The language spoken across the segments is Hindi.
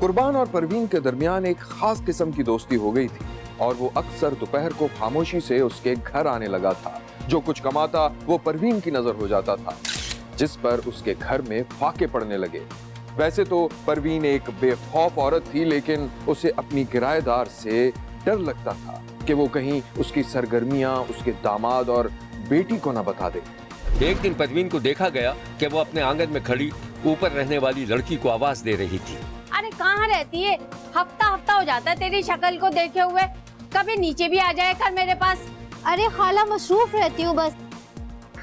कुर्बान और परवीन के दरमियान एक खास किस्म की दोस्ती हो गई थी और वो अक्सर दोपहर को खामोशी से उसके घर आने लगा था। जो कुछ कमाता वो परवीन की नजर हो जाता था, जिस पर उसके घर में फाके पड़ने लगे। वैसे तो परवीन एक बेखौफ औरत थी, लेकिन उसे अपनी किराएदार से डर लगता था कि वो कहीं उसकी सरगर्मियां उसके दामाद और बेटी को न बता दे। एक दिन परवीन को देखा गया कि वो अपने आंगन में खड़ी ऊपर रहने वाली लड़की को आवाज दे रही थी। अरे कहाँ रहती है? हफ्ता हफ्ता हो जाता है तेरी शक्ल को देखे हुए। कभी नीचे भी आ जाए कर मेरे पास। अरे खाला मसरूफ रहती हूँ बस।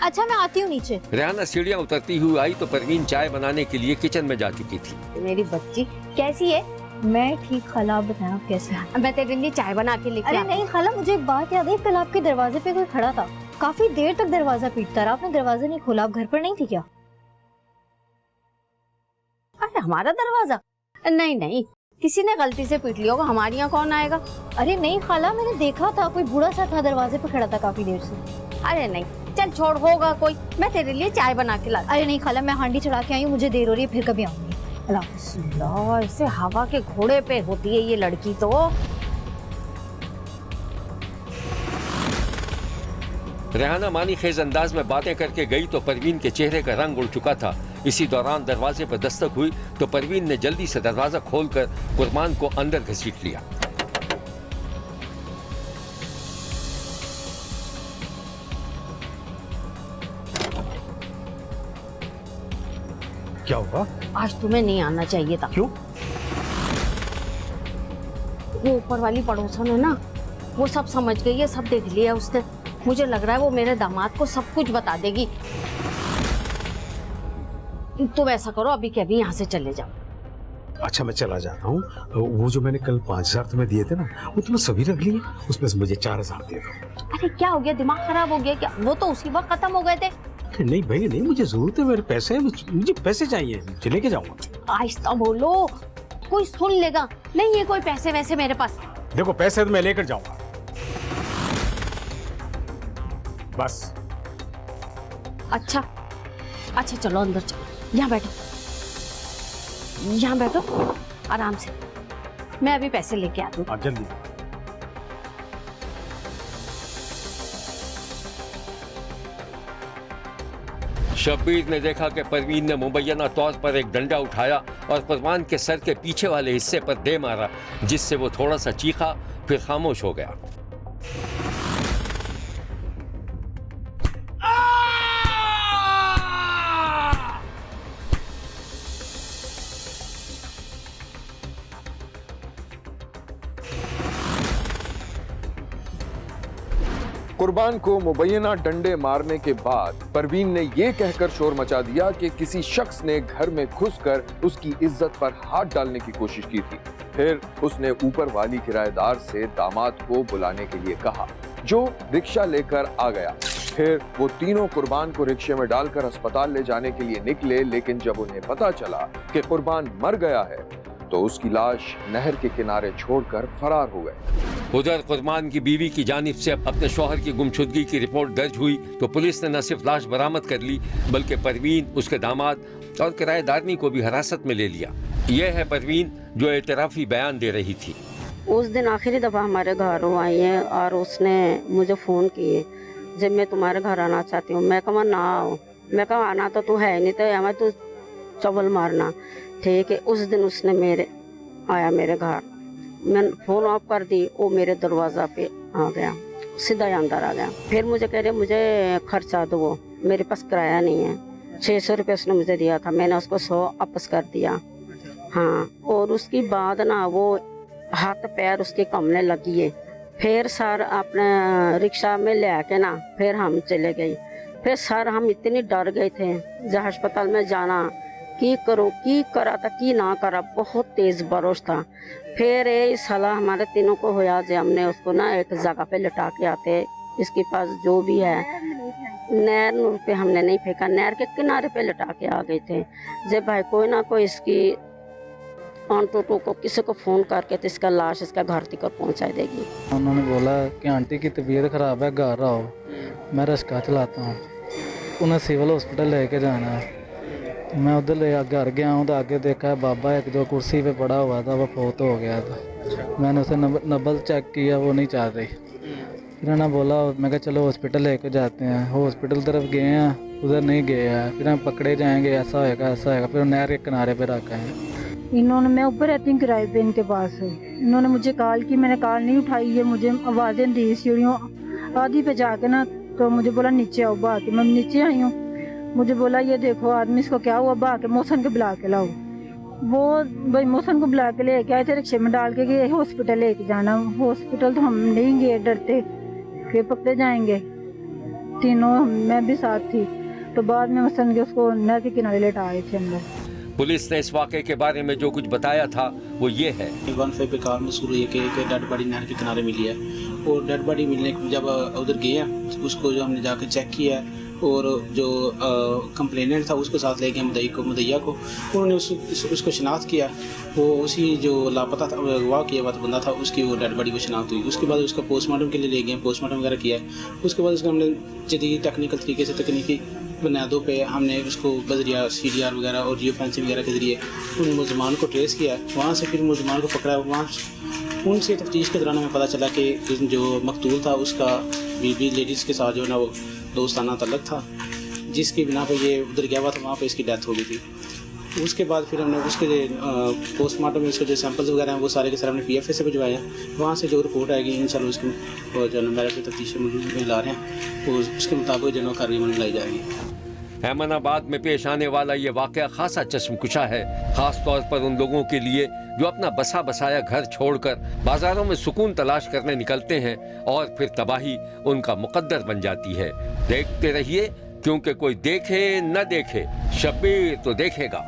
अच्छा मैं आती हूँ नीचे। रेहाना सीढ़ियाँ उतरती हुई आई तो परवीन चाय बनाने के लिए किचन में जा चुकी थी। मेरी बच्ची कैसी है? मैं ठीक खाला, आप बताएं आप कैसे हैं? मैं तेरे लिए चाय बना के लेके अरे आती नहीं खाला, मुझे एक बात याद है, कल आपके दरवाजे पे कोई खड़ा था, काफी देर तक दरवाजा पीटता रहा, आपने दरवाजा नहीं खोला। आप घर पर नहीं थी क्या? अरे हमारा दरवाजा? नहीं नहीं, किसी ने गलती से पीट लिया होगा, हमारे यहाँ कौन आएगा? अरे नहीं खाला, मैंने देखा था कोई बूढ़ा सा था दरवाजे पे खड़ा था काफी देर से। अरे नहीं, चल छोड़, होगा कोई। मैं तेरे लिए चाय बना के ला। अरे नहीं खाला, मैं हांडी चढ़ा के आई हूँ, मुझे देर हो रही है, फिर कभी आऊंगी। अल्लाह हाफ़िज़। ऐसे हवा के घोड़े पे होती है ये लड़की तो। रेहाना मानी खेज अंदाज में बातें करके गई तो परवीन के चेहरे का रंग उड़ चुका था। इसी दौरान दरवाजे पर दस्तक हुई तो परवीन ने जल्दी से दरवाजा खोलकर कुर्बान को अंदर घसीट लिया। क्या हुआ? आज तुम्हें नहीं आना चाहिए था। क्यों? वो ऊपर वाली पड़ोसन है ना, वो सब समझ गई है, सब देख लिया उसने। मुझे लग रहा है वो मेरे दामाद को सब कुछ बता देगी। तुम ऐसा करो, अभी के अभी यहाँ से चले जाओ। अच्छा मैं चला जाता हूँ। वो जो मैंने कल 5,000 तुम्हें दिए थे ना, वो तुमने सभी रख लिए, उसमें से मुझे 4,000 दे दो। अरे क्या हो गया, दिमाग खराब हो गया क्या? वो तो उसी वक्त खत्म हो गए थे। नहीं भाई नहीं, मुझे जरूरत है, मेरे पैसे हैं, मुझे पैसे चाहिए, मुझे लेके जाऊंगा। आहिस्ता बोलो, कोई सुन लेगा। नहीं है कोई पैसे वैसे मेरे पास। देखो पैसे तो मैं लेकर जाऊंगा, बस। अच्छा अच्छा, चलो अंदर चलो, यहाँ बैठो, यहाँ बैठो आराम से। मैं अभी पैसे लेके आती हूँ। जल्दी। शब्बीर ने देखा कि परवीन ने मुबैना तौर पर एक डंडा उठाया और कुर्बान के सर के पीछे वाले हिस्से पर दे मारा, जिससे वो थोड़ा सा चीखा, फिर खामोश हो गया। कुर्बान को मुबैना डंडे मारने के बाद परवीन ने यह कहकर शोर मचा दिया कि किसी शख्स ने घर में घुसकर उसकी इज्जत पर हाथ डालने की कोशिश की थी। फिर उसने ऊपर वाली किराएदार से दामाद को बुलाने के लिए कहा, जो रिक्शा लेकर आ गया। फिर वो तीनों कुर्बान को रिक्शे में डालकर अस्पताल ले जाने के लिए निकले, लेकिन जब उन्हें पता चला कि कुर्बान मर गया है तो उसकी लाश नहर के किनारे छोड़कर फरार हो गए। उधर कुर्बान की बीवी की जानिब से अपने शौहर की गुमशुदगी की रिपोर्ट दर्ज हुई तो पुलिस ने न सिर्फ लाश बरामद कर ली, बल्कि परवीन, उसके दामाद और किराएदारनी को भी हिरासत में ले लिया। यह है परवीन जो एतराफी बयान दे रही थी। उस दिन आखिरी दफ़ा हमारे घर वो आई है और उसने मुझे फ़ोन किए, जब मैं तुम्हारे घर आना चाहती हूँ। मैं कहा ना आओ, मैं कहा आना तो तू है नहीं, तो हमें तू चवल मारना, ठीक है। उस दिन उसने आया मेरे घर, मैं फ़ोन ऑफ कर दी, वो मेरे दरवाज़ा पे आ गया, सीधा अंदर आ गया। फिर मुझे कह रहे मुझे खर्चा दो, मेरे पास किराया नहीं है। 600 रुपये उसने मुझे दिया था, मैंने उसको 100 वापस कर दिया। हाँ, और उसके बाद ना वो हाथ पैर उसके कमने लगी है। फिर सर अपने रिक्शा में ले आके ना फिर हम चले गए। फिर सर हम इतने डर गए थे जहाँ अस्पताल में जाना, की करो की करा था की ना करा, बहुत तेज़ बारिश था। फिर ये सलाह हमारे तीनों को होया जो हमने उसको ना एक जगह पे लिटा के आते, इसके पास जो भी है नहर पे हमने नहीं फेंका, नहर के किनारे पे लिटा के आ गए थे। जब भाई कोई ना कोई इसकी आंटू को किसी को फ़ोन करके तो इसका लाश इसका घर तक पहुँचा देगी। उन्होंने बोला कि आंटी की तबीयत ख़राब है, घर आओ, मैं रिक्शा चलाता हूँ, उन्हें सिविल हॉस्पिटल लेके जाना है। मैं उधर ले घर गया हूँ तो आगे देखा है बाबा एक जो कुर्सी पे पड़ा हुआ था वो फोत हो गया था। मैंने उसे नब्बल चेक किया, वो नहीं चल रही। फिर उन्होंने बोला, मैं कहा चलो हॉस्पिटल लेके जाते हैं। हॉस्पिटल तरफ गए हैं, उधर नहीं गए हैं। फिर हम पकड़े जाएंगे, ऐसा होएगा ऐसा होएगा। फिर नहर के किनारे पे रखा है। इन्होंने, मैं ऊपर रहती हूँ किराए पे इनके पास। इन्होंने मुझे कॉल की, मैंने कॉल नहीं उठाई है। मुझे आवाज़ें दी सीढ़ियों आदि पे जाके ना, तो मुझे बोला नीचे आओ। बा के मैं नीचे आई हूँ। मुझे बोला ये देखो आदमी, इसको क्या हुआ, बा के मौसन के बुला के लाओ। वो भाई मौसन को बुला के लेके आए थे, रिक्शे में डाल के गए हॉस्पिटल लेके जाना। हॉस्पिटल तो हम नहीं गए, डरते कि पकड़े जाएंगे। तीनों मैं भी साथ थी। तो बाद में मौसन के उसको नहर के किनारे लेटा आए थे अंदर। पुलिस ने इस वाक़े के बारे में जो कुछ बताया था वो ये है। 15 पे कार मसूल हुई है कि डेड बॉडी नहर के किनारे मिली है। और डेड बॉडी मिलने जब उधर गए हैं, उसको जो हमने जाकर चेक किया है और जो कंप्लेनेंट था उसके साथ ले गए मुदैया को। उन्होंने उसको शिनाख्त किया। वो उसी जो लापता था, अगवा किया हुआ बंदा था, उसकी वो डेड बॉडी को शिनाख्त हुई। उसके बाद उसका पोस्टमार्टम के लिए ले गए, पोस्टमार्टम वगैरह किया। उसके बाद उसको हमने जदीद टेक्निकल तरीके से, तकनीकी बुनियादों पे हमने उसको बजरिया CDR वगैरह और जियो फेंसिंग वगैरह के ज़रिए उन मुलजमान को ट्रेस किया। वहाँ से फिर मुलजमान को पकड़ा। वहाँ उनसे तफ्तीश के दौरान हमें पता चला कि जो मकतूल था उसका बीबी लेडीज़ के साथ जो है ना वो दोस्ताना तल्लक था, जिसकी बिना पर ये उधर गया हुआ था। वहाँ पर इसकी डेथ हो गई थी। उसके बाद फिर हमने उसके पोस्टमार्टम में उसके जो सैंपल्स वगैरह हैं वो सारे के सारे हमने PFA से भिजवाए हैं। वहाँ से जो रिपोर्ट आएगी इंशाल्लाह उसकी जो मेडिकल तफ्तीश में ला रहे हैं, तो उसके मुताबिक जो कार्रवाई लाई जाएगी। अहमदाबाद में पेश आने वाला ये वाक़या खासा चश्मकुशा है, खास तौर पर उन लोगों के लिए जो अपना बसा बसाया घर छोड़कर बाजारों में सुकून तलाश करने निकलते हैं और फिर तबाही उनका मुकद्दर बन जाती है। देखते रहिए, क्योंकि कोई देखे न देखे, शब्बीर तो देखेगा।